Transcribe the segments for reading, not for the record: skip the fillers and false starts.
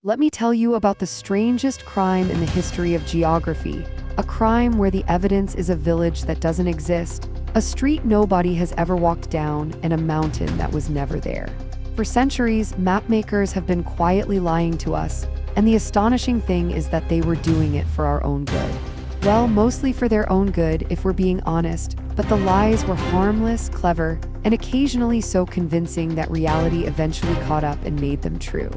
Let me tell you about the strangest crime in the history of geography. A crime where the evidence is a village that doesn't exist, a street nobody has ever walked down, and a mountain that was never there. For centuries, mapmakers have been quietly lying to us, and the astonishing thing is that they were doing it for our own good. Well, mostly for their own good, if we're being honest, but the lies were harmless, clever, and occasionally so convincing that reality eventually caught up and made them true.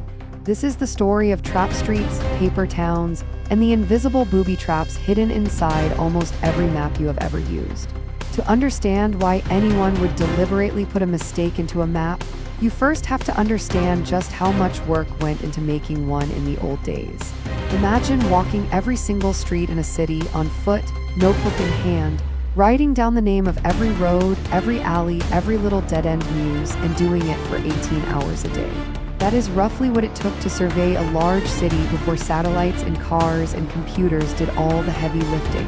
This is the story of trap streets, paper towns, and the invisible booby traps hidden inside almost every map you have ever used. To understand why anyone would deliberately put a mistake into a map, you first have to understand just how much work went into making one in the old days. Imagine walking every single street in a city on foot, notebook in hand, writing down the name of every road, every alley, every little dead-end muse, and doing it for 18 hours a day. That is roughly what it took to survey a large city before satellites and cars and computers did all the heavy lifting.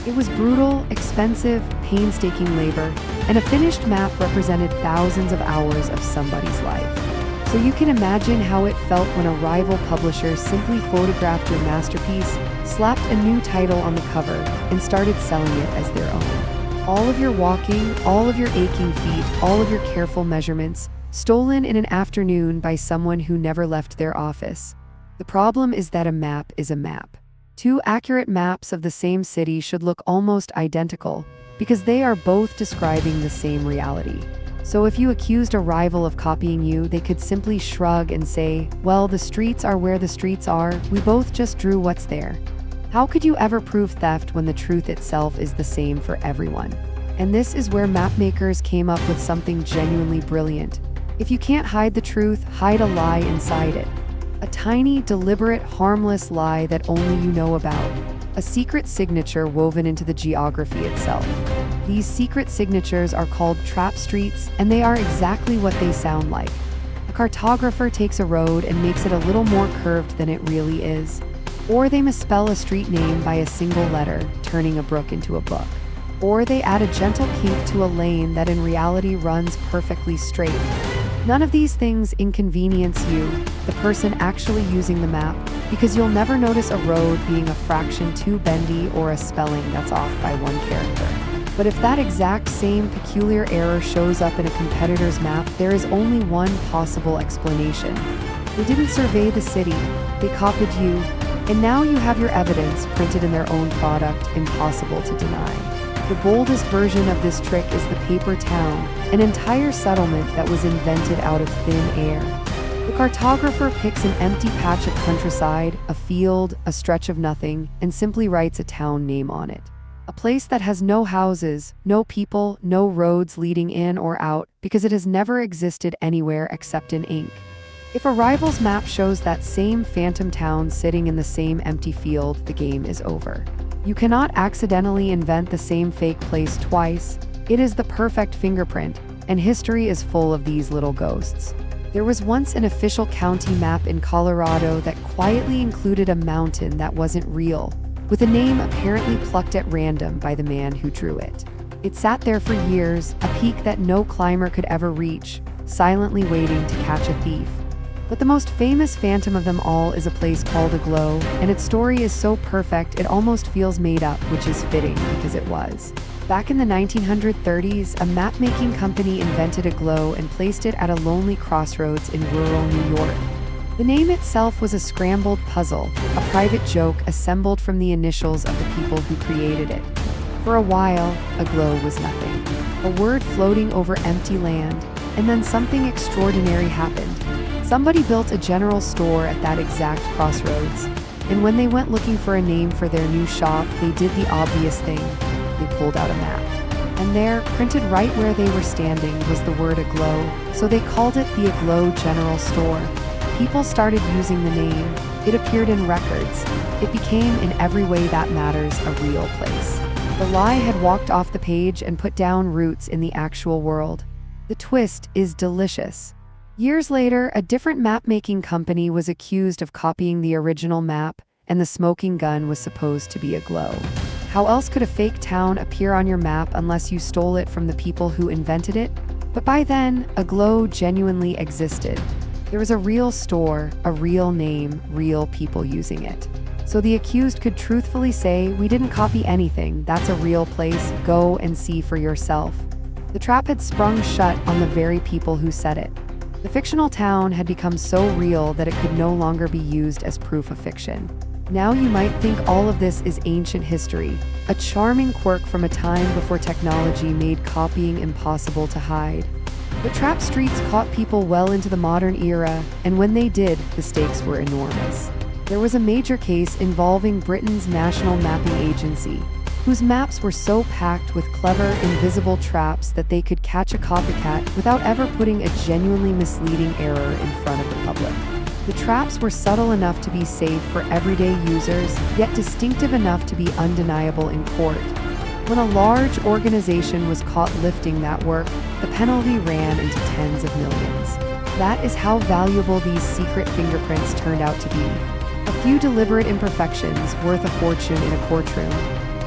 It was brutal, expensive, painstaking labor, and a finished map represented thousands of hours of somebody's life. So you can imagine how it felt when a rival publisher simply photographed your masterpiece, slapped a new title on the cover, and started selling it as their own. All of your walking, all of your aching feet, all of your careful measurements, stolen in an afternoon by someone who never left their office. The problem is that a map is a map. Two accurate maps of the same city should look almost identical because they are both describing the same reality. So if you accused a rival of copying you, they could simply shrug and say, well, the streets are where the streets are, we both just drew what's there. How could you ever prove theft when the truth itself is the same for everyone? And this is where mapmakers came up with something genuinely brilliant. If you can't hide the truth, hide a lie inside it. A tiny, deliberate, harmless lie that only you know about. A secret signature woven into the geography itself. These secret signatures are called trap streets, and they are exactly what they sound like. A cartographer takes a road and makes it a little more curved than it really is. Or they misspell a street name by a single letter, turning a brook into a book. Or they add a gentle kink to a lane that in reality runs perfectly straight. None of these things inconvenience you, the person actually using the map, because you'll never notice a road being a fraction too bendy or a spelling that's off by one character. But if that exact same peculiar error shows up in a competitor's map, there is only one possible explanation. They didn't survey the city, they copied you, and now you have your evidence printed in their own product, impossible to deny. The boldest version of this trick is the paper town, an entire settlement that was invented out of thin air. The cartographer picks an empty patch of countryside, a field, a stretch of nothing, and simply writes a town name on it. A place that has no houses, no people, no roads leading in or out, because it has never existed anywhere except in ink. If a rival's map shows that same phantom town sitting in the same empty field, the game is over. You cannot accidentally invent the same fake place twice. It is the perfect fingerprint, and history is full of these little ghosts. There was once an official county map in Colorado that quietly included a mountain that wasn't real, with a name apparently plucked at random by the man who drew it. It sat there for years, a peak that no climber could ever reach, silently waiting to catch a thief. But the most famous phantom of them all is a place called Aglow, and its story is so perfect it almost feels made up, which is fitting because it was. Back in the 1930s, a map-making company invented Aglow and placed it at a lonely crossroads in rural New York. The name itself was a scrambled puzzle, a private joke assembled from the initials of the people who created it. For a while, Aglow was nothing. A word floating over empty land, and then something extraordinary happened. Somebody built a general store at that exact crossroads, and when they went looking for a name for their new shop, they did the obvious thing. They pulled out a map. And there, printed right where they were standing, was the word Aglow, so they called it the Aglow General Store. People started using the name. It appeared in records. It became, in every way that matters, a real place. The lie had walked off the page and put down roots in the actual world. The twist is delicious. Years later, a different map-making company was accused of copying the original map, and the smoking gun was supposed to be Aglow. How else could a fake town appear on your map unless you stole it from the people who invented it? But by then, Aglow genuinely existed. There was a real store, a real name, real people using it. So the accused could truthfully say, "We didn't copy anything, that's a real place, go and see for yourself." The trap had sprung shut on the very people who said it. The fictional town had become so real that it could no longer be used as proof of fiction. Now you might think all of this is ancient history, a charming quirk from a time before technology made copying impossible to hide. But trap streets caught people well into the modern era, and when they did, the stakes were enormous. There was a major case involving Britain's National Mapping Agency, whose maps were so packed with clever, invisible traps that they could catch a copycat without ever putting a genuinely misleading error in front of the public. The traps were subtle enough to be safe for everyday users, yet distinctive enough to be undeniable in court. When a large organization was caught lifting that work, the penalty ran into tens of millions. That is how valuable these secret fingerprints turned out to be. A few deliberate imperfections worth a fortune in a courtroom.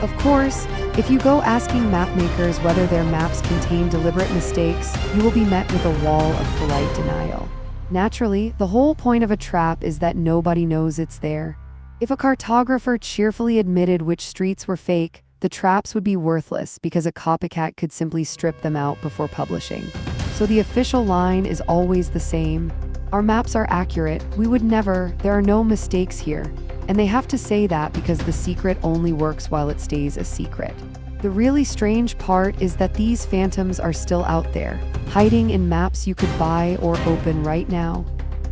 Of course, if you go asking mapmakers whether their maps contain deliberate mistakes, you will be met with a wall of polite denial. Naturally, the whole point of a trap is that nobody knows it's there. If a cartographer cheerfully admitted which streets were fake, the traps would be worthless because a copycat could simply strip them out before publishing. So the official line is always the same. Our maps are accurate, we would never, there are no mistakes here. And they have to say that because the secret only works while it stays a secret. The really strange part is that these phantoms are still out there, hiding in maps you could buy or open right now.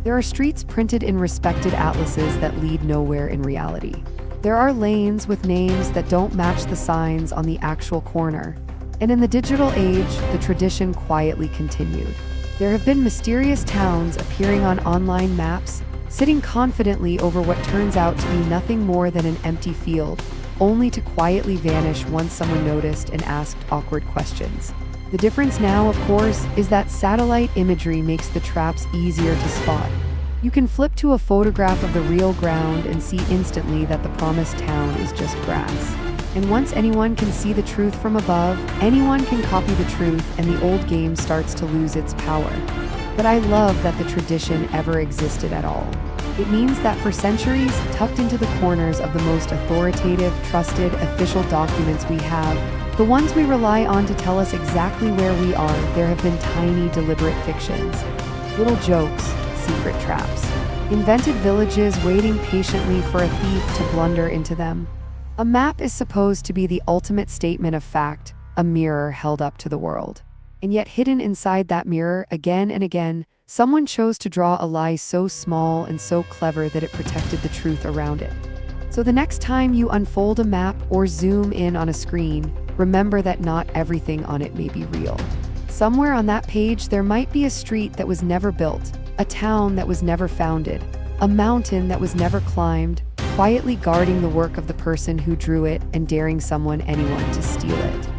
There are streets printed in respected atlases that lead nowhere in reality. There are lanes with names that don't match the signs on the actual corner. And in the digital age, the tradition quietly continued. There have been mysterious towns appearing on online maps, sitting confidently over what turns out to be nothing more than an empty field, only to quietly vanish once someone noticed and asked awkward questions. The difference now, of course, is that satellite imagery makes the traps easier to spot. You can flip to a photograph of the real ground and see instantly that the promised town is just grass. And once anyone can see the truth from above, anyone can copy the truth, and the old game starts to lose its power. But I love that the tradition ever existed at all. It means that for centuries, tucked into the corners of the most authoritative, trusted, official documents we have, the ones we rely on to tell us exactly where we are, there have been tiny, deliberate fictions. Little jokes, secret traps. Invented villages waiting patiently for a thief to blunder into them. A map is supposed to be the ultimate statement of fact, a mirror held up to the world. And yet hidden inside that mirror, again and again, someone chose to draw a lie so small and so clever that it protected the truth around it. So the next time you unfold a map or zoom in on a screen, remember that not everything on it may be real. Somewhere on that page there might be a street that was never built, a town that was never founded, a mountain that was never climbed, quietly guarding the work of the person who drew it and daring anyone to steal it.